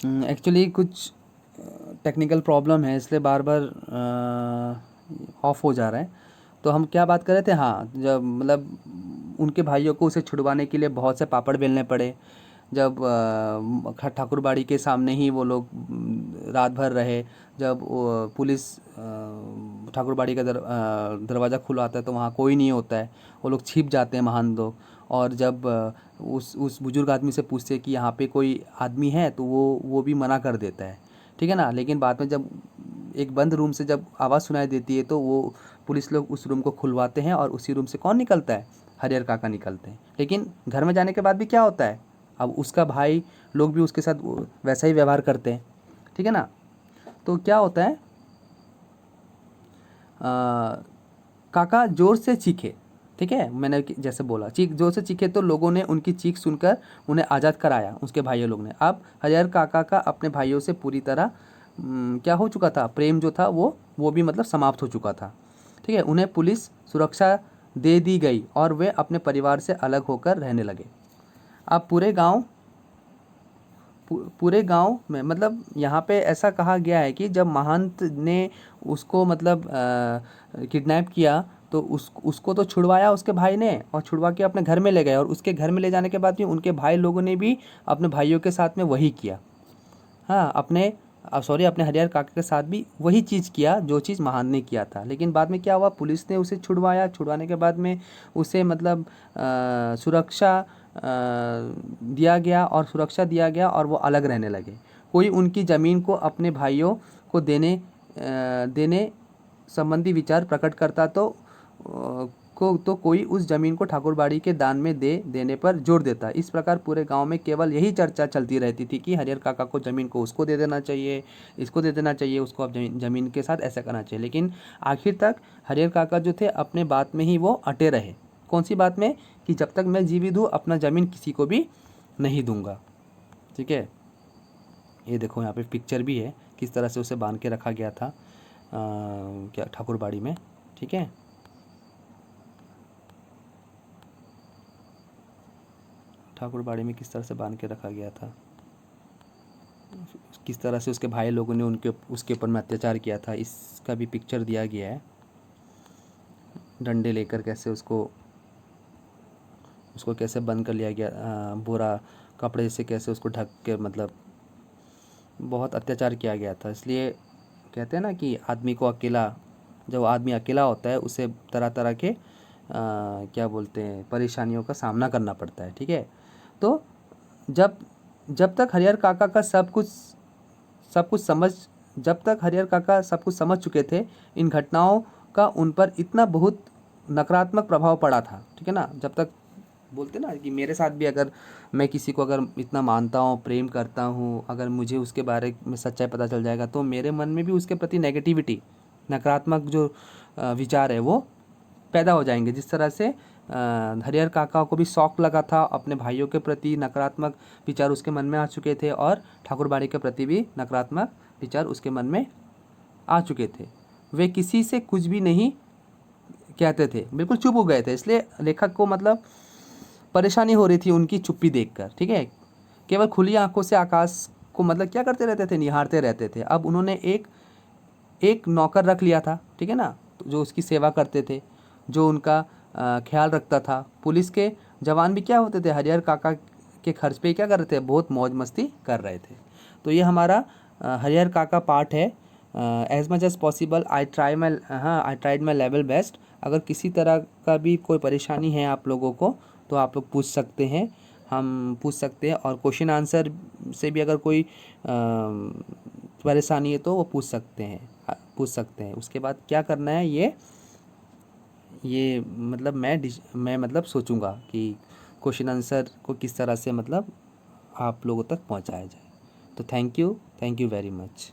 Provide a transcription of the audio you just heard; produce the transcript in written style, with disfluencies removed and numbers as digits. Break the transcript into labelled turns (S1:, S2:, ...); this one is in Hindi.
S1: एक्चुअली कुछ टेक्निकल प्रॉब्लम है, इसलिए बार बार ऑफ हो जा रहा है। तो हम क्या बात कर रहे थे, हाँ, जब मतलब उनके भाइयों को उसे छुड़वाने के लिए बहुत से पापड़ बेलने पड़े। जब ठाकुरबाड़ी के सामने ही वो लोग रात भर रहे। जब पुलिस ठाकुरबाड़ी का दरवाज़ा खुलवाता है तो वहाँ कोई नहीं होता है, वो लोग छिप जाते हैं महान लोग। और जब उस बुजुर्ग आदमी से पूछते कि यहाँ पे कोई आदमी है, तो वो भी मना कर देता है, ठीक है ना। लेकिन बाद में जब एक बंद रूम से जब आवाज़ सुनाई देती है, तो वो पुलिस लोग उस रूम को खुलवाते हैं और उसी रूम से कौन निकलता है, हरिहर काका निकलते हैं। लेकिन घर में जाने के बाद भी क्या होता है, अब उसका भाई लोग भी उसके साथ वैसा ही व्यवहार करते हैं, ठीक है ना। तो क्या होता है, काका जोर से चीखे, ठीक है, मैंने जैसे बोला चीख, जोर से चीखे तो लोगों ने उनकी चीख सुनकर उन्हें आज़ाद कराया, उसके भाइयों लोग ने। अब हरिहर काका का अपने भाइयों से पूरी तरह क्या हो चुका था, प्रेम जो था वो भी मतलब समाप्त हो चुका था, ठीक है। उन्हें पुलिस सुरक्षा दे दी गई और वे अपने परिवार से अलग होकर रहने लगे। अब पूरे गांव में मतलब यहाँ पे ऐसा कहा गया है कि जब महंत ने उसको मतलब किडनैप किया, तो उसको तो छुड़वाया उसके भाई ने, और छुड़वा के अपने घर में ले गए। और उसके घर में ले जाने के बाद भी उनके भाई लोगों ने भी अपने भाइयों के साथ में वही किया। हाँ, अपने हरिहर काका के साथ भी वही चीज़ किया जो चीज़ महान ने किया था। लेकिन बाद में क्या हुआ, पुलिस ने उसे छुड़वाया, छुड़वाने के बाद में उसे मतलब सुरक्षा दिया गया, और सुरक्षा दिया गया और वो अलग रहने लगे। कोई उनकी ज़मीन को अपने भाइयों को देने संबंधी विचार प्रकट करता तो कोई उस ज़मीन को ठाकुरबाड़ी के दान में देने पर जोर देता। इस प्रकार पूरे गांव में केवल यही चर्चा चलती रहती थी कि हरिहर काका को ज़मीन को उसको दे देना चाहिए, इसको दे देना चाहिए, उसको अब ज़मीन के साथ ऐसा करना चाहिए। लेकिन आखिर तक हरिहर काका जो थे अपने बात में ही वो अटे रहे। कौन सी बात में, कि जब तक मैं जीवित हूँ अपना ज़मीन किसी को भी नहीं दूंगा, ठीक है। ये देखो यहाँ पे पिक्चर भी है किस तरह से उसे बांध के रखा गया था क्या ठाकुरबाड़ी में, ठीक है। ठाकुरबाड़ी में किस तरह से बांध के रखा गया था, किस तरह से उसके भाई लोगों ने उसके ऊपर में अत्याचार किया था, इसका भी पिक्चर दिया गया है। डंडे लेकर कैसे उसको कैसे बंद कर लिया गया, बोरा कपड़े से कैसे उसको ढक के मतलब बहुत अत्याचार किया गया था। इसलिए कहते हैं ना कि जब आदमी अकेला होता है उसे तरह तरह के क्या बोलते हैं, परेशानियों का सामना करना पड़ता है, ठीक है। तो जब जब तक हरिहर काका का सब कुछ समझ चुके थे, इन घटनाओं का उन पर इतना बहुत नकारात्मक प्रभाव पड़ा था, ठीक है ना। जब तक बोलते ना कि मेरे साथ भी अगर मैं किसी को अगर इतना मानता हूँ, प्रेम करता हूँ, अगर मुझे उसके बारे में सच्चाई पता चल जाएगा, तो मेरे मन में भी उसके प्रति नेगेटिविटी, नकारात्मक जो विचार है वो पैदा हो जाएंगे। जिस तरह से हरिहर काका को भी शौक लगा था, अपने भाइयों के प्रति नकारात्मक विचार उसके मन में आ चुके थे, और ठाकुरबाड़ी के प्रति भी नकारात्मक विचार उसके मन में आ चुके थे। वे किसी से कुछ भी नहीं कहते थे, बिल्कुल चुप हो गए थे। इसलिए लेखक को मतलब परेशानी हो रही थी उनकी चुप्पी देखकर, ठीक है। केवल खुली आंखों से आकाश को मतलब क्या करते रहते थे, निहारते रहते थे। अब उन्होंने एक नौकर रख लिया था, ठीक है ना, जो उसकी सेवा करते थे, जो उनका ख्याल रखता था। पुलिस के जवान भी क्या होते थे, हरिहर काका के खर्च पे क्या कर रहे थे, बहुत मौज मस्ती कर रहे थे। तो ये हमारा हरिहर काका पार्ट है। As much as possible I tried my level best. अगर किसी तरह का भी कोई परेशानी है आप लोगों को, तो आप लोग पूछ सकते हैं, हम पूछ सकते हैं। और क्वेश्चन आंसर से भी अगर कोई परेशानी है तो वो पूछ सकते हैं। उसके बाद क्या करना है, ये मतलब मैं मतलब सोचूंगा कि क्वेश्चन आंसर को किस तरह से मतलब आप लोगों तक पहुंचाया जाए। तो थैंक यू वेरी मच।